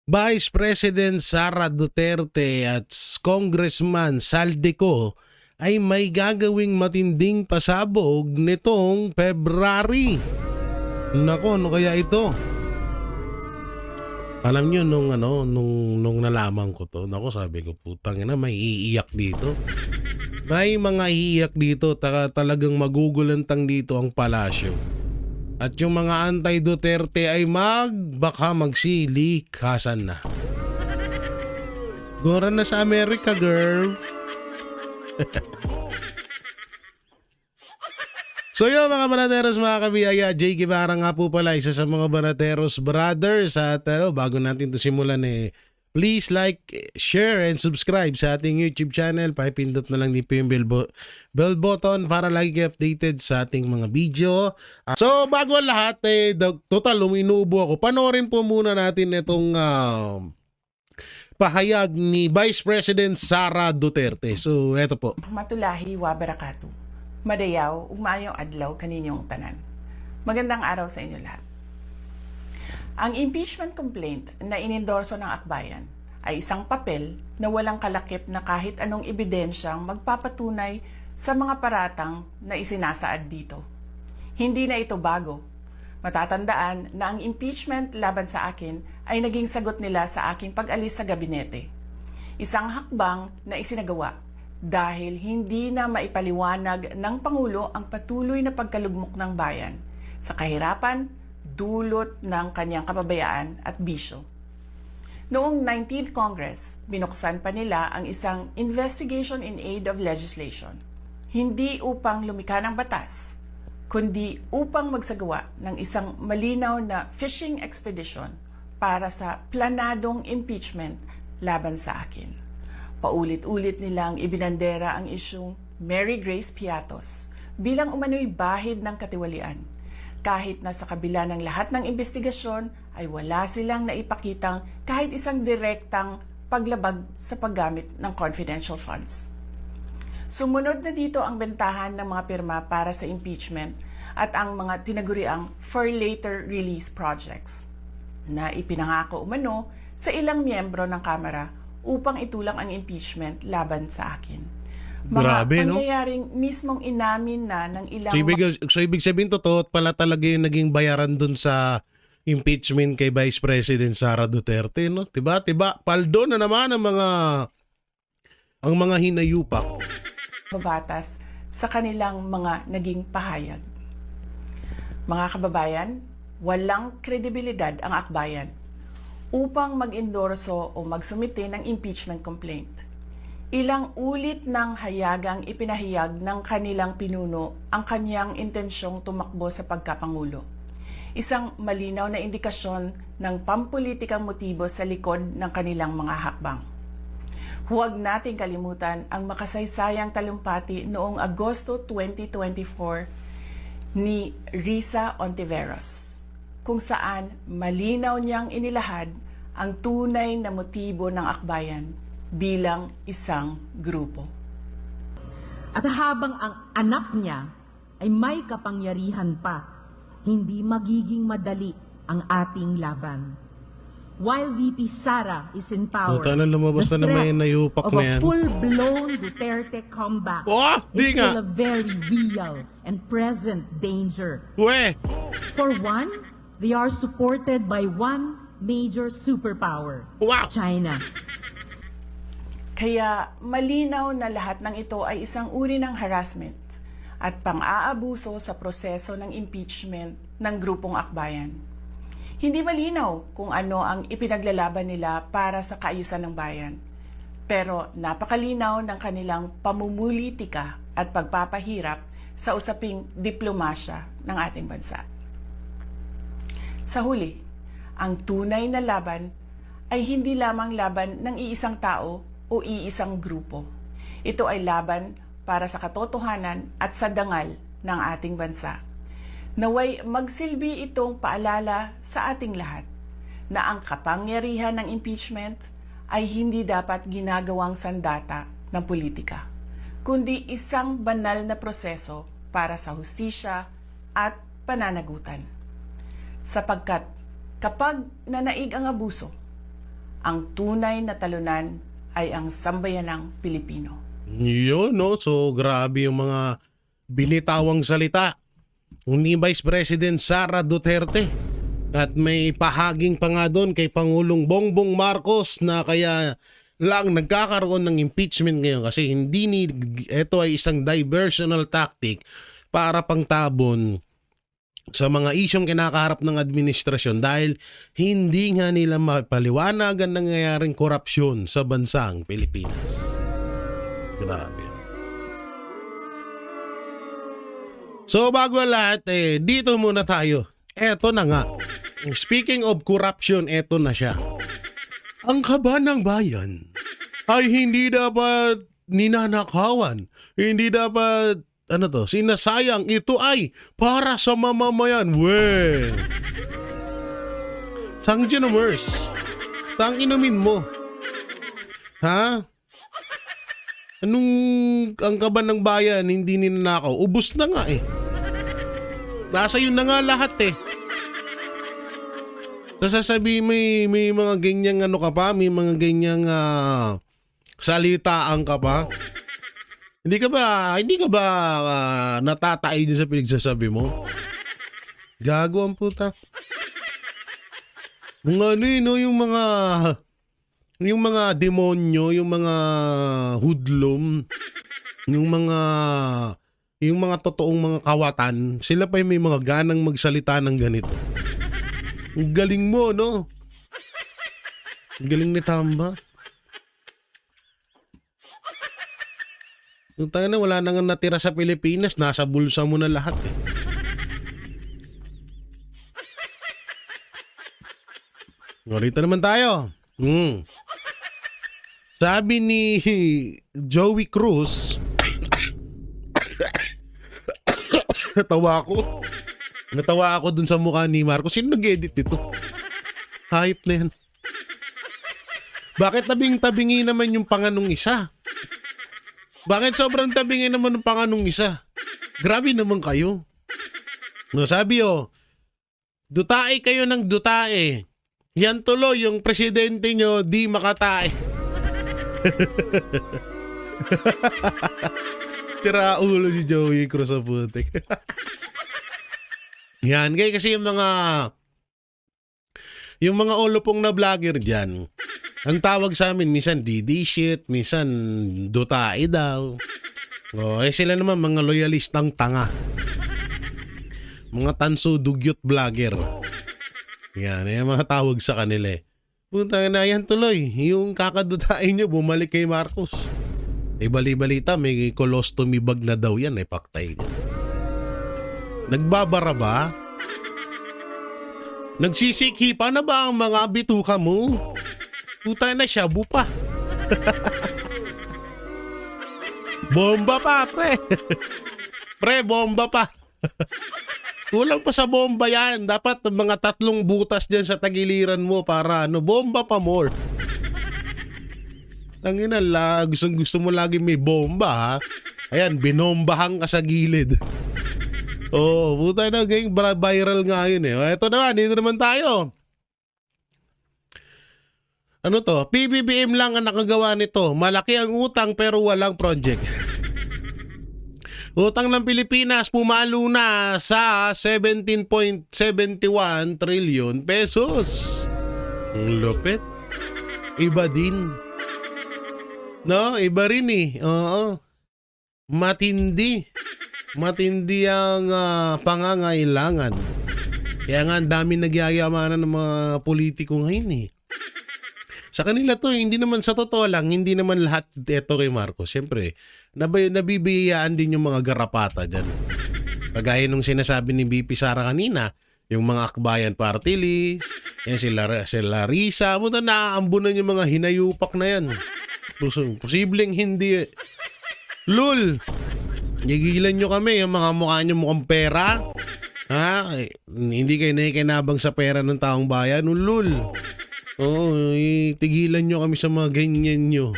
Vice President Sara Duterte at Congressman Saldico ay may gagawing matinding pasabog nitong February. Nako, ano kaya ito? Alam niyo nung nalaman ko to, nako sabi ko putang ina, may iiyak dito. May mga iiyak dito, talagang magugulantang dito ang palasyo. At yung mga anti-Duterte ay baka magsilikasan na. Gora na sa Amerika, girl. So yun mga Banateros, mga kabiyaya, Jay Guevara nga po pala, isa sa mga Banateros brothers. At bago natin to simulan please like, share, and subscribe sa ating YouTube channel. Pakipindot na lang din po yung bell button para lagi kayo updated sa ating mga video. So bago ang lahat, total uminubo ako. Panoorin po muna natin itong pahayag ni Vice President Sara Duterte. So eto po. Matulahi wa barakatu. Madayaw, ugmaayong adlaw kaninyong tanan. Magandang araw sa inyo lahat. Ang impeachment complaint na inendorso ng akbayan ay isang papel na walang kalakip na kahit anong ebidensyang magpapatunay sa mga paratang na isinasaad dito. Hindi na ito bago. Matatandaan na ang impeachment laban sa akin ay naging sagot nila sa aking pag-alis sa gabinete. Isang hakbang na isinagawa dahil hindi na maipaliwanag ng Pangulo ang patuloy na pagkalugmok ng bayan sa kahirapan, dulot ng kanyang kapabayaan at bisyo. Noong 19th Congress, binuksan pa nila ang isang Investigation in Aid of Legislation. Hindi upang lumikha ng batas, kundi upang magsagawa ng isang malinaw na fishing expedition para sa planadong impeachment laban sa akin. Paulit-ulit nilang ibinandera ang isyung Mary Grace Piatos bilang umano'y bahid ng katiwalian. Kahit na sa kabila ng lahat ng investigasyon ay wala silang naipakitang kahit isang direktang paglabag sa paggamit ng confidential funds. Sumunod na dito ang bentahan ng mga pirma para sa impeachment at ang mga tinaguriang for later release projects na ipinangako umano sa ilang miyembro ng Kamara upang itulang ang impeachment laban sa akin. Mga Grabe, no? pangyayaring mismong inamin na ng ilang... So ibig sabihin totoo pala talaga yung naging bayaran dun sa impeachment kay Vice President Sara Duterte, no? Diba? Paldo na naman ang mga hinayupak. babatas sa kanilang mga naging pahayag. Mga kababayan, walang kredibilidad ang akbayan upang mag-endorso o magsumite ng impeachment complaint. Ilang ulit ng hayagang ipinahayag ng kanilang pinuno ang kanyang intensyong tumakbo sa pagkapangulo. Isang malinaw na indikasyon ng pampulitikang motibo sa likod ng kanilang mga hakbang. Huwag nating kalimutan ang makasaysayang talumpati noong Agosto 2024 ni Risa Ontiveros, kung saan malinaw niyang inilahad ang tunay na motibo ng akbayan bilang isang grupo. At habang ang anak niya ay may kapangyarihan pa, hindi magiging madali ang ating laban. While VP Sara is in power, Puta na, lumabas the na naman threat yung nayupak of na a yan. full-blown Duterte comeback Oh, di is nga. still a very real and present danger. We! For one, they are supported by one major superpower, Wow! China. Kaya malinaw na lahat ng ito ay isang uri ng harassment at pang-aabuso sa proseso ng impeachment ng grupong akbayan. Hindi malinaw kung ano ang ipinaglalaban nila para sa kaayusan ng bayan, pero napakalinaw ng kanilang pamumulitika at pagpapahirap sa usaping diplomasya ng ating bansa. Sa huli, ang tunay na laban ay hindi lamang laban ng iisang tao o iisang grupo. Ito ay laban para sa katotohanan at sa dangal ng ating bansa. Naway magsilbi itong paalala sa ating lahat na ang kapangyarihan ng impeachment ay hindi dapat ginagawang sandata ng politika, kundi isang banal na proseso para sa hustisya at pananagutan. Sapagkat kapag nanaig ang abuso, Ang tunay na talunan ay ang sambayanang Pilipino. Yun, no? So, grabe yung mga binitawang salita ni Vice President Sara Duterte. At may pahaging pa nga doon kay Pangulong Bongbong Marcos na kaya lang nagkakaroon ng impeachment ngayon kasi ito ay isang diversional tactic para pangtabon sa mga isyong kinakaharap ng administrasyon dahil hindi nga nila mapaliwanagan nangyayaring korupsyon sa bansang Pilipinas. Grabe. So bago ang lahat, dito muna tayo. Eto na nga. Speaking of corruption, eto na siya. Ang kaba ng bayan ay hindi dapat ninanakawan. Hindi dapat sinasayang. Ito ay para sa mamamayan. We! Tang Genomers. Tang inumin mo. Ha? Anong ang kaban ng bayan hindi ninanakaw? Ubus na nga eh. Nasa yun na nga lahat eh. Sasabi may mga ganyang ka pa, may mga ganyang salitaan ka pa. Hindi ka ba natatay din sa pinagsasabi mo? Gago ang puta. Yung mga demonyo, yung mga hoodlum, yung mga totoong mga kawatan, sila pa yung may mga ganang magsalita ng ganito. Ang galing mo, no? Ang galing ni Tamba. Yung tayo na, wala na nga natira sa Pilipinas, nasa bulsa mo na lahat eh. Rito naman tayo. Sabi ni Joey Cruz, Natawa ako dun sa mukha ni Marcos. Sino nag-edit dito? Hype na yan. Bakit tabing-tabingi naman yung panganong isa? Bakit sobrang tabingi naman ng panganong isa? Grabe naman kayo. No, sabi dutae kayo ng dutae. Yan tuloy yung presidente nyo di makatae. Sira ulo si Joey Cruz sa putik. Yan, kasi yung mga olopong na vlogger dyan, ang tawag sa amin, minsan DD shit, minsan dutae daw. Sila naman mga loyalistang tanga. Mga tanso dugyot vlogger. Yan, yung mga tawag sa kanila eh. Punta na yan tuloy, yung kakadutae nyo, bumalik kay Marcos. Bali-balita, may colostomy bag na daw yan, paktay niya. Nagbabara ba? Nagsisikhipa na ba ang mga bituka mo? Puta na siya, bupa. Bomba pa, pre. Pre, bomba pa. Kulang pa sa bomba yan. Dapat mga 3 butas dyan sa tagiliran mo para bomba pa more. Tangina, gusto mo lagi may bomba ha. Ayan, binombahan ka sa gilid. Puta na, gang viral nga yun eh. Ito naman, dito naman tayo. Ano to? PBBM lang ang nakagawa nito. Malaki ang utang pero walang project. Utang ng Pilipinas pumalo na sa 17.71 trillion pesos. Ang lupit. Iba din. No? Iba rin eh. Oo. Matindi ang pangangailangan. Kaya nga ang dami nagyayamanan ng mga politiko ngayon eh. Sa kanila to, hindi naman sa totoo lang, hindi naman lahat ito kay Marcos. Siyempre, nabibiyayaan din yung mga garapata dyan. Kagaya nung sinasabi ni BP Sara kanina, yung mga Akbayan Party List, yan sila Risa, mo na naaambunan yung mga hinayupak na yan. Posibleng hindi. Lul! Gigilan nyo kami, yung mga mukha nyo mukhang pera. Ha? Hindi kayo nakikinabang sa pera ng taong bayan. Ulul. Tigilan nyo kami sa mga ganyan nyo.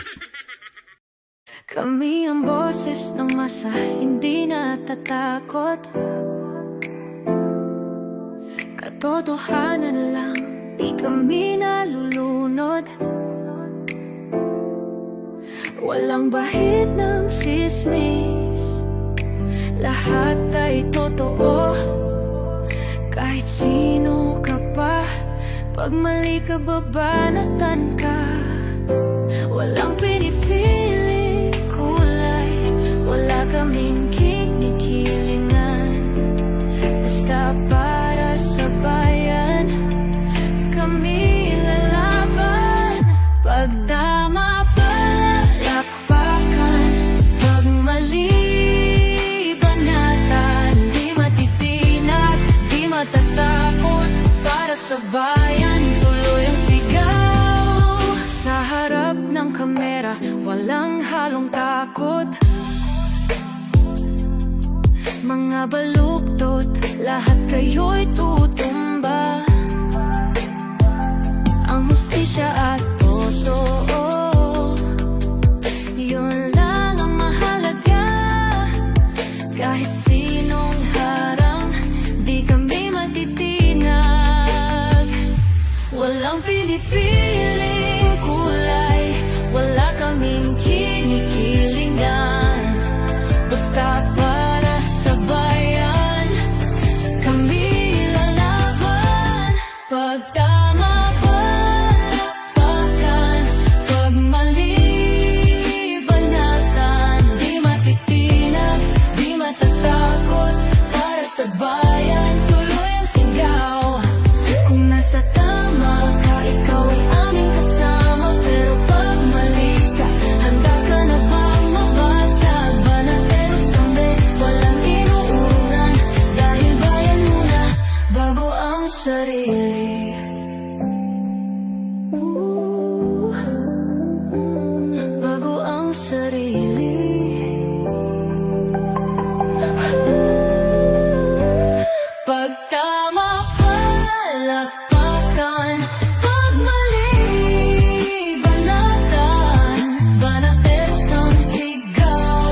Kami ang boses ng masa, hindi natatakot. Katotohanan lang, di kami nalulunod. Walang bahid ng sismis, lahat ay totoo. Kahit sino ka pa, pag mali ka babanatan ka. Walang pinipiling kulay, wala kaming kinikilingan. Basta para sa bayan, kami lalaban. Pag tama palakpakan, pag mali banatan. Di matitinag, di matatakot, para sa bayan tuloy ang sigaw. Sa harap ng kamera, walang halong takot. Mga baluktot, lahat kayo'y tutumba. Ang hustisya at totoo, yun lang ang mahalaga. Kahit sinong harang, di kami matitinag. Walang pinipiling kulay, wala kaming kinikilingan. Basta para sa bayan, kami lalaban. Pag tama palakpakan, pag mali banatan. Di matitinag, di matatakot, para sa bayan tuloy ang sigaw. Kung nasa tama ka, ikaw ay aming kasama. Pero pag mali ka, handa ka na bang mabasag? Banateros kami, walang inuunan. Dahil bayan muna, bago ang sarili. Bago ang sarili. Pag tama palakpakan, pag mali banatan. Banateros ang sigaw,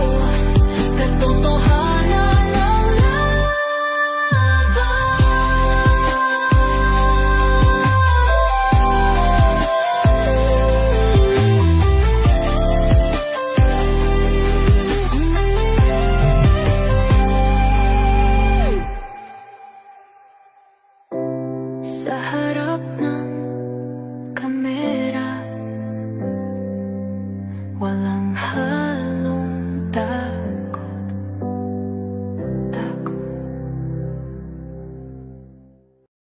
katotohanan ang laban. Sa harap